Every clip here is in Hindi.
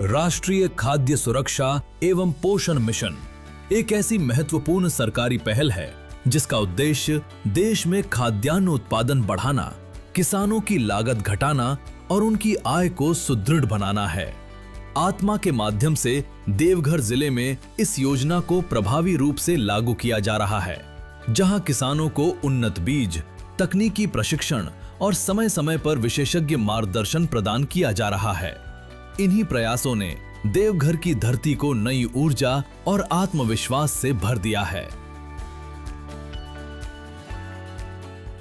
राष्ट्रीय खाद्य सुरक्षा एवं पोषण मिशन एक ऐसी महत्वपूर्ण सरकारी पहल है जिसका उद्देश्य देश में खाद्यान्न उत्पादन बढ़ाना, किसानों की लागत घटाना और उनकी आय को सुदृढ़ बनाना है। आत्मा के माध्यम से देवघर जिले में इस योजना को प्रभावी रूप से लागू किया जा रहा है, जहां किसानों को उन्नत बीज, तकनीकी प्रशिक्षण और समय समय पर विशेषज्ञ मार्गदर्शन प्रदान किया जा रहा है। इन्हीं प्रयासों ने देवघर की धरती को नई ऊर्जा और आत्मविश्वास से भर दिया है।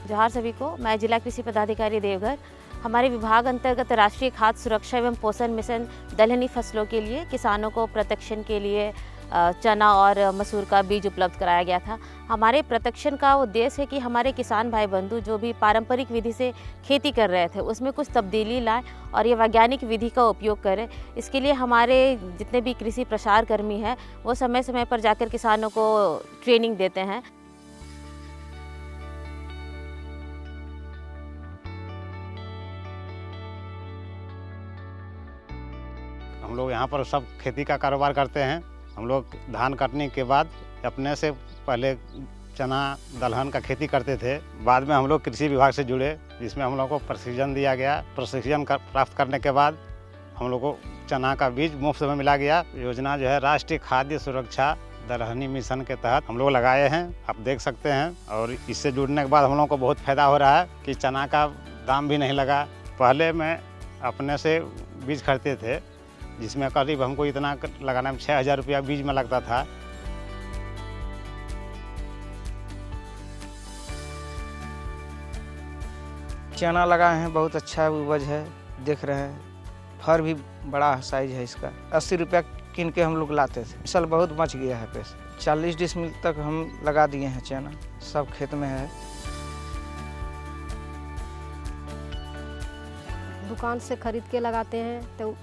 जोहार सभी को, मैं जिला कृषि पदाधिकारी देवघर। हमारे विभाग अंतर्गत राष्ट्रीय खाद्य सुरक्षा एवं पोषण मिशन दलहनी फसलों के लिए किसानों को प्रशिक्षण के लिए चना और मसूर का बीज उपलब्ध कराया गया था। हमारे प्रशिक्षण का उद्देश्य है कि हमारे किसान भाई बंधु जो भी पारंपरिक विधि से खेती कर रहे थे उसमें कुछ तब्दीली लाएं और ये वैज्ञानिक विधि का उपयोग करें। इसके लिए हमारे जितने भी कृषि प्रसार कर्मी हैं वो समय समय पर जाकर किसानों को ट्रेनिंग देते हैं। हम लोग यहाँ पर सब खेती का कारोबार करते हैं। हम लोग धान काटने के बाद अपने से पहले चना दलहन का खेती करते थे। बाद में हम लोग कृषि विभाग से जुड़े, जिसमें हम लोग को प्रशिक्षण दिया गया। प्रशिक्षण प्राप्त करने के बाद हम लोग को चना का बीज मुफ्त में मिला गया। योजना जो है राष्ट्रीय खाद्य सुरक्षा दलहनी मिशन के तहत हम लोग लगाए हैं, आप देख सकते हैं। और इससे जुड़ने के बाद हम लोग को बहुत फायदा हो रहा है कि चना का दाम भी नहीं लगा। पहले मैं अपने से बीज खरीदते थे, जिसमें करीब हमको इतना लगाने में 6,000 रुपया बीज में लगता था। चना लगाए हैं, बहुत अच्छा उपज है, देख रहे हैं। फर भी बड़ा साइज है इसका। 80 रुपया किन के हम लोग लाते थे। इस साल बहुत बच गया है पैसा। 40 डिसमिल तक हम लगा दिए हैं चना, सब खेत में है। दुकान से खरीद के लगाते हैं तो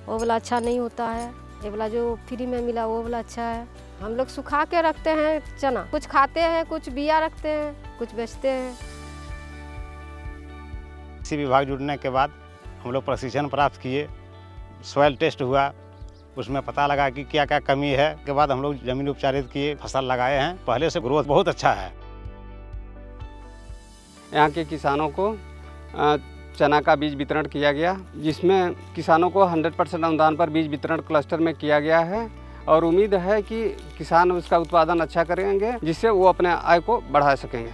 वो वाला अच्छा नहीं होता है। ये वाला जो फ्री में मिला वो वाला अच्छा है। हम लोग सुखा के रखते हैं चना, कुछ खाते हैं, कुछ बिया रखते हैं, कुछ बेचते हैं। कृषि विभाग जुड़ने के बाद हम लोग प्रशिक्षण प्राप्त किए, सॉइल टेस्ट हुआ, उसमें पता लगा कि क्या क्या कमी है। के बाद हम लोग जमीन उपचारित किए, फसल लगाए हैं। पहले से ग्रोथ बहुत अच्छा है। यहाँ के किसानों को चना का बीज वितरण किया गया, जिसमें किसानों को 100% अनुदान पर बीज वितरण क्लस्टर में किया गया है। और उम्मीद है कि किसान उसका उत्पादन अच्छा करेंगे, जिससे वो अपने आय को बढ़ा सकेंगे।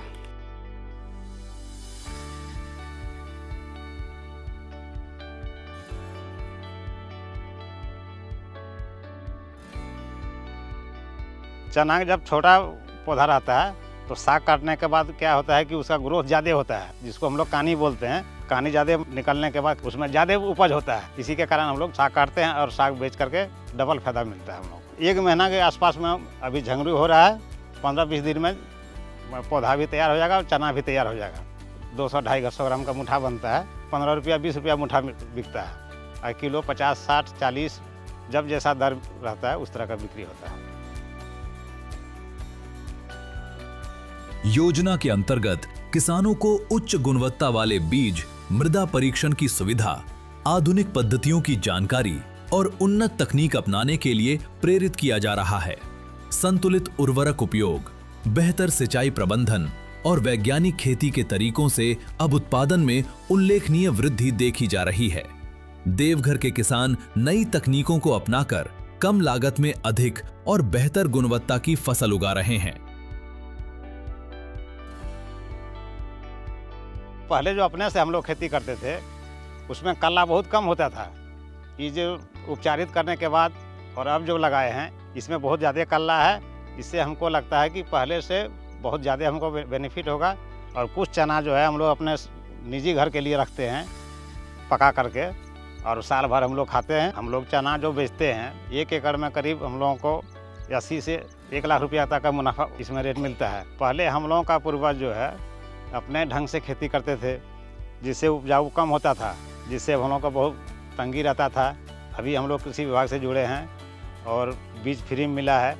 चना जब छोटा पौधा रहता है तो साग काटने के बाद क्या होता है कि उसका ग्रोथ ज़्यादा होता है, जिसको हम लोग कानी बोलते हैं। कानी ज़्यादा निकलने के बाद उसमें ज़्यादा उपज होता है। इसी के कारण हम लोग साग काटते हैं और साग बेच करके डबल फायदा मिलता है हम लोग। 1 महीना के आसपास में अभी झंगरू हो रहा है। 15-20 दिन में पौधा भी तैयार हो जाएगा और चना भी तैयार हो जाएगा। 200-250 ग्राम का मुठा बनता है। 15 रुपया 20 रुपया मुठा बिकता है और किलो 50, 60, 40 जब जैसा दर रहता है उस तरह का बिक्री होता है। योजना के अंतर्गत किसानों को उच्च गुणवत्ता वाले बीज, मृदा परीक्षण की सुविधा, आधुनिक पद्धतियों की जानकारी और उन्नत तकनीक अपनाने के लिए प्रेरित किया जा रहा है। संतुलित उर्वरक उपयोग, बेहतर सिंचाई प्रबंधन और वैज्ञानिक खेती के तरीकों से अब उत्पादन में उल्लेखनीय वृद्धि देखी जा रही है। देवघर के किसान नई तकनीकों को अपनाकर कम लागत में अधिक और बेहतर गुणवत्ता की फसल उगा रहे हैं। पहले जो अपने से हम लोग खेती करते थे उसमें कल्ला बहुत कम होता था। ये जो उपचारित करने के बाद और अब जो लगाए हैं इसमें बहुत ज़्यादा कल्ला है। इससे हमको लगता है कि पहले से बहुत ज़्यादा हमको बेनिफिट होगा। और कुछ चना जो है हम लोग अपने निजी घर के लिए रखते हैं पका करके, और साल भर हम लोग खाते हैं। हम लोग चना जो बेचते हैं 1 एकड़ में करीब हम लोगों को 80 से 1 लाख रुपया तक का मुनाफा इसमें रेट मिलता है। पहले हम लोगों का पूर्वज जो है अपने ढंग से खेती करते थे, जिससे उपजाऊ कम होता था, जिससे हम लोगों को बहुत तंगी रहता था। अभी हम लोग कृषि विभाग से जुड़े हैं और बीज फ्री मिला है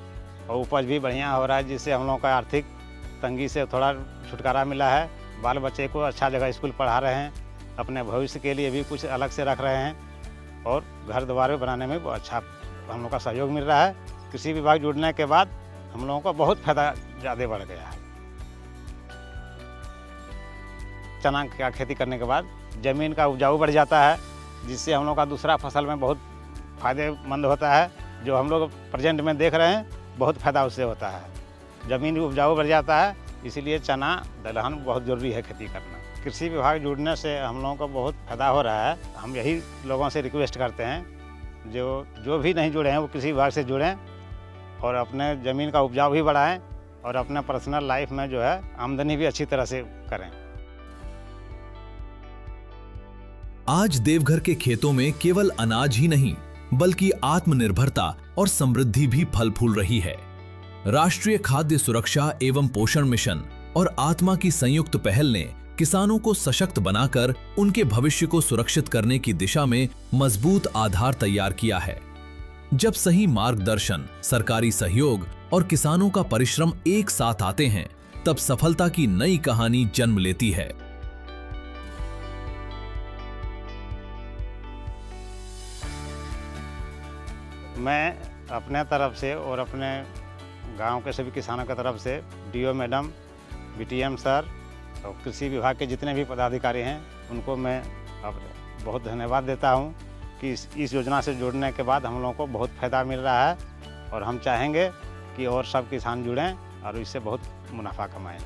और उपज भी बढ़िया हो रहा है, जिससे हम लोगों का आर्थिक तंगी से थोड़ा छुटकारा मिला है। बाल बच्चे को अच्छा जगह स्कूल पढ़ा रहे हैं, अपने भविष्य के लिए भी कुछ अलग से रख रहे हैं। और घर दोबारा बनाने में बहुत अच्छा हम लोग का सहयोग मिल रहा है। कृषि विभाग जुड़ने के बाद हम लोगों को बहुत फायदा ज़्यादा बढ़ गया है। चना का खेती करने के बाद ज़मीन का उपजाऊ बढ़ जाता है, जिससे हम लोग का दूसरा फसल में बहुत फ़ायदेमंद होता है। जो हम लोग प्रेजेंट में देख रहे हैं, बहुत फ़ायदा उससे होता है। ज़मीन उपजाऊ बढ़ जाता है, इसीलिए चना दलहन बहुत ज़रूरी है खेती करना। कृषि विभाग जुड़ने से हम लोगों को बहुत फ़ायदा हो रहा है। हम यही लोगों से रिक्वेस्ट करते हैं, जो भी नहीं जुड़े हैं वो कृषि विभाग से जुड़ें और अपने ज़मीन का उपजाऊ भी बढ़ाएं और अपने पर्सनल लाइफ में जो है आमदनी भी अच्छी तरह से करें। आज देवघर के खेतों में केवल अनाज ही नहीं बल्कि आत्मनिर्भरता और समृद्धि भी फल फूल रही है। राष्ट्रीय खाद्य सुरक्षा एवं पोषण मिशन और आत्मा की संयुक्त पहल ने किसानों को सशक्त बनाकर उनके भविष्य को सुरक्षित करने की दिशा में मजबूत आधार तैयार किया है। जब सही मार्गदर्शन, सरकारी सहयोग और किसानों का परिश्रम एक साथ आते हैं, तब सफलता की नई कहानी जन्म लेती है। मैं अपने तरफ से और अपने गांव के सभी किसानों की तरफ से डीओ मैडम, बीटीएम सर और कृषि विभाग के जितने भी पदाधिकारी हैं उनको मैं अब बहुत धन्यवाद देता हूं कि इस योजना से जुड़ने के बाद हम लोगों को बहुत फ़ायदा मिल रहा है और हम चाहेंगे कि और सब किसान जुड़ें और इससे बहुत मुनाफा कमाएं।